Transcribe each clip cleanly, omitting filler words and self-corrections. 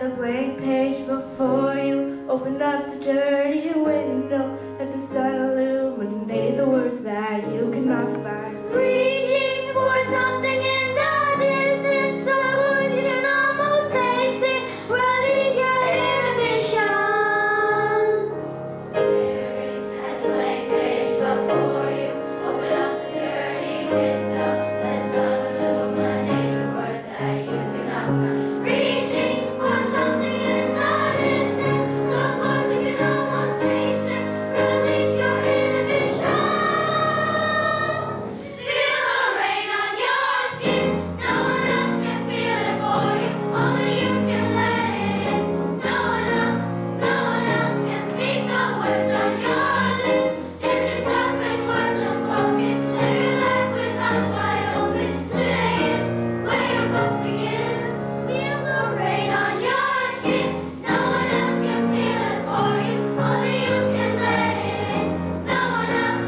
the blank page before you. Open up the dirty window. Let the sun illuminate the words that you cannot find. Reaching for something in the distance, so close you can almost taste it. Release your inhibition. Staring at the blank page before you. Open up the dirty window. Let the sun illuminate the words that you cannot find. Reaching for something in the distance, so close you can almost taste it. Release your inhibition. Feel the rain on your skin. No one else can feel it for you. Only you can let it in. No one else can speak the words on your lips. Tears yourself in words unspoken. Live your life with arms wide open. Today is where your book begins. Feel the rain on your skin. No one else can feel it for you. Only you can let it in. No one else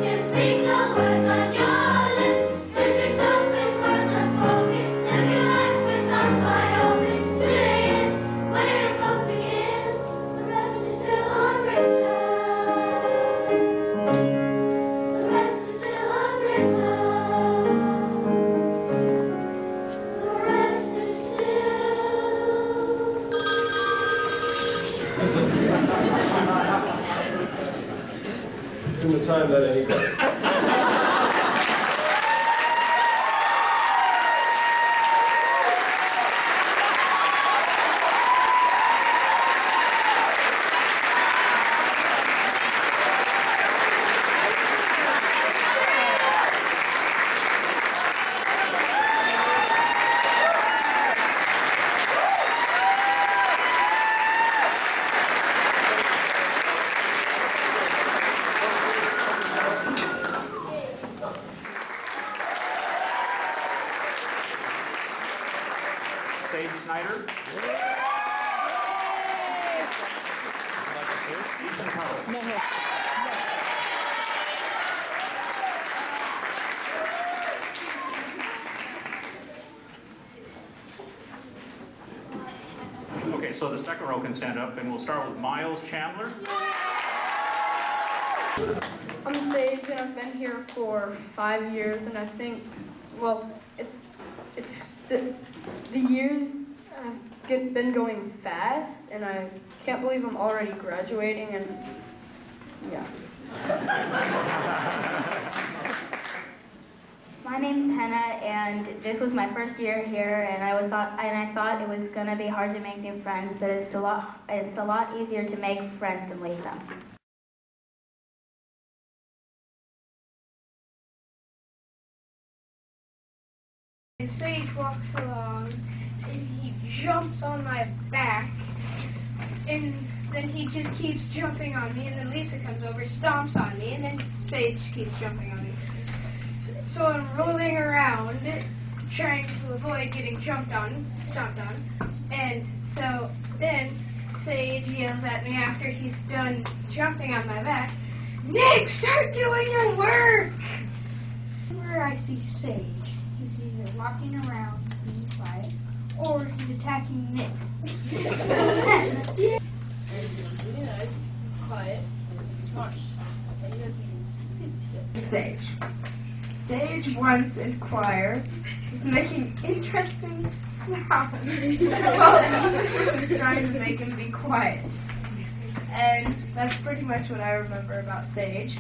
can speak the words on your lips. Tears yourself in words unspoken. Live your life with arms wide open. Today is where your book begins. The rest is still unwritten. The rest is still unwritten. The rest is still. In the time that anybody. Sage Snyder. Ethan Howard. Okay, so the second row can stand up, and we'll start with Miles Chandler. I'm Sage, and I've been here for 5 years, and I think, well, it's the years have been going fast, and I can't believe I'm already graduating, and yeah. My name's Henna, and this was my first year here, and I thought it was gonna be hard to make new friends, but it's a lot easier to make friends than leave them. Sage walks along, and he jumps on my back, and then he just keeps jumping on me, and then Lisa comes over, stomps on me, and then Sage keeps jumping on me. So I'm rolling around, trying to avoid getting stomped on, and so then Sage yells at me after he's done jumping on my back, "Nick, start doing your work!" Whenever I see Sage, he's either walking around being quiet, or he's attacking Nick. Yeah, it's quiet, smart. Sage. Sage once in choir was making interesting sounds while Ethan was trying to make him be quiet. And that's pretty much what I remember about Sage,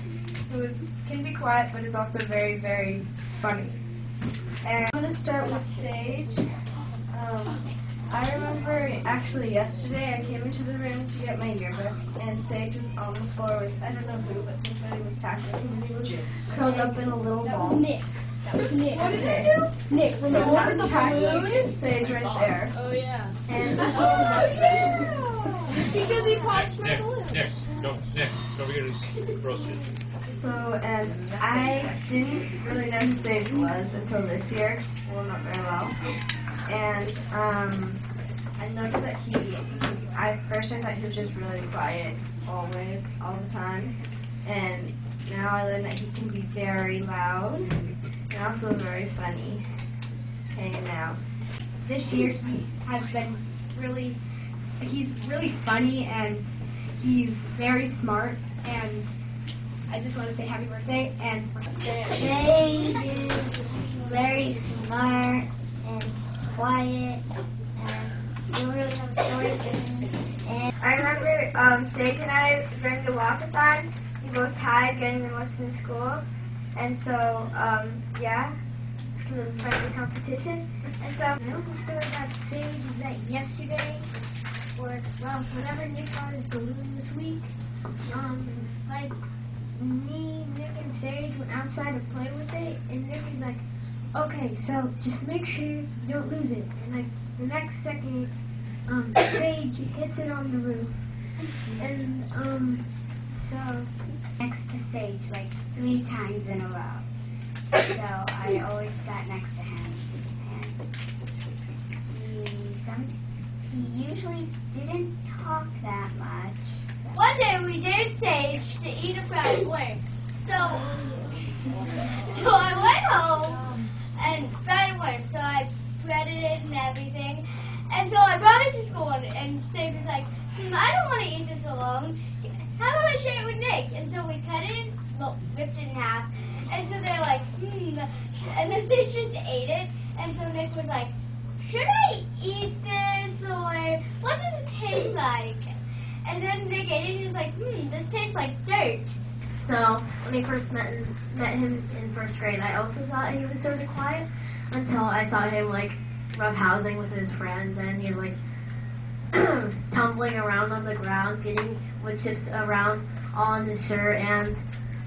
who can be quiet but is also very, very funny. And I'm going to start with Sage. I remember actually yesterday I came into the room to get my yearbook, and Sage was on the floor with, I don't know who, but somebody was tackling him, and he was curled up in a little ball. That was Nick. What did I do? Nick, when So I that's the tackling Sage right there. Oh yeah. And Because he popped my balloon. Nick, don't forget his roasted. so I didn't really know who Sage was until this year. Well, not very well. And I noticed that at first I thought he was just really quiet, always, all the time. And now I learned that he can be very loud and also very funny hanging out. This year he has been he's really funny and he's very smart, and I just want to say happy birthday. And Sage is very smart and quiet, and you really have a story for him. And I remember Sage and I, during the walkathon, we both tied getting the most in the school. And so, yeah, it's kind of a friendly competition. And so, my little story about Sage is that yesterday, whenever Nick got his balloon this week, like me, Nick, and Sage went outside to play with it, and Nick is like, okay, so just make sure you don't lose it. And like the next second, Sage hits it on the roof, and so next to Sage like 3 times in a row. So I always sat next to him, and he usually didn't talk that much. So. One day we dared Sage to eat a fried worm. So I went home and fried a worm. So I breaded it and everything. And so I brought it to school, and Sage was like, I don't want to eat this alone. How about I share it with Nick? And so we cut it, ripped it in half. And so they're like, And then Sage just ate it. And so Nick was like, should I eat this, or what does it taste like? And then Nick ate it, and he was like, this tastes like dirt. So when I first met him in first grade, I also thought he was sort of quiet until I saw him like roughhousing with his friends, and he was like tumbling around on the ground, getting wood chips around all on his shirt, and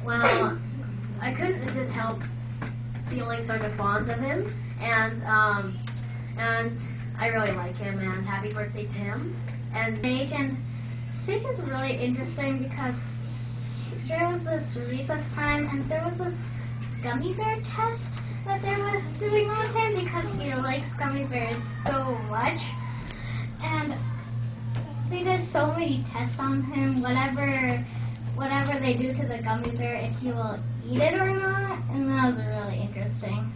well, I couldn't just help feeling sort of fond of him, and I really like him, and happy birthday to him. And Sage is really interesting because there was this recess time, and there was this gummy bear test that they were doing on him because he likes gummy bears so much. And they did so many tests on him, whatever they do to the gummy bear, if he will eat it or not, and that was really interesting.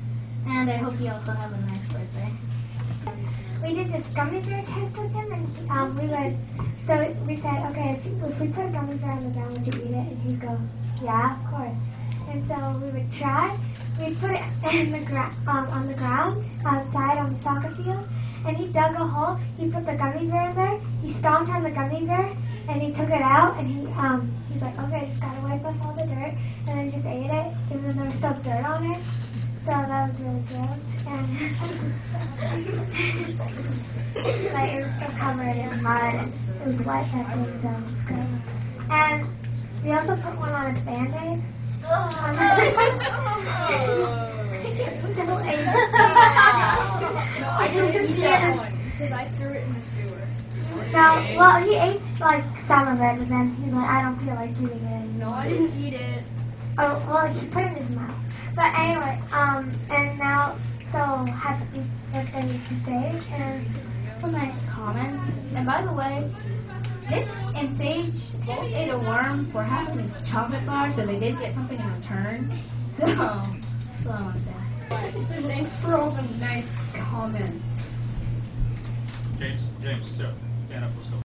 And I hope you also have a nice birthday. We did this gummy bear test with him, and we said, okay, if we put a gummy bear on the ground, would you eat it? And he'd go, yeah, of course. And so we would try. We'd put it on the ground outside on the soccer field, and he dug a hole. He put the gummy bear in there. He stomped on the gummy bear, and he took it out, and he's like, okay, I just gotta wipe off all the dirt, and then just ate it, even though there was still dirt on it. So that was really good. And like it was still covered in mud, and it was wet that day, so it was good. And we also put one on a Band-Aid. Still ate it. I didn't eat that one because I threw it in the sewer. No, well, he ate like some of it, but then he's like, I don't feel like eating it anymore. No, I didn't eat it. Oh, well, he put it in his mouth. But anyway, and now, so happy birthday to Sage, and Nice comments. And by the way, Nick and Sage both ate a worm for having a chocolate bar, so they did get something in return. So, that's all I want to say. Thanks for all the nice comments. James, stand up, let's go.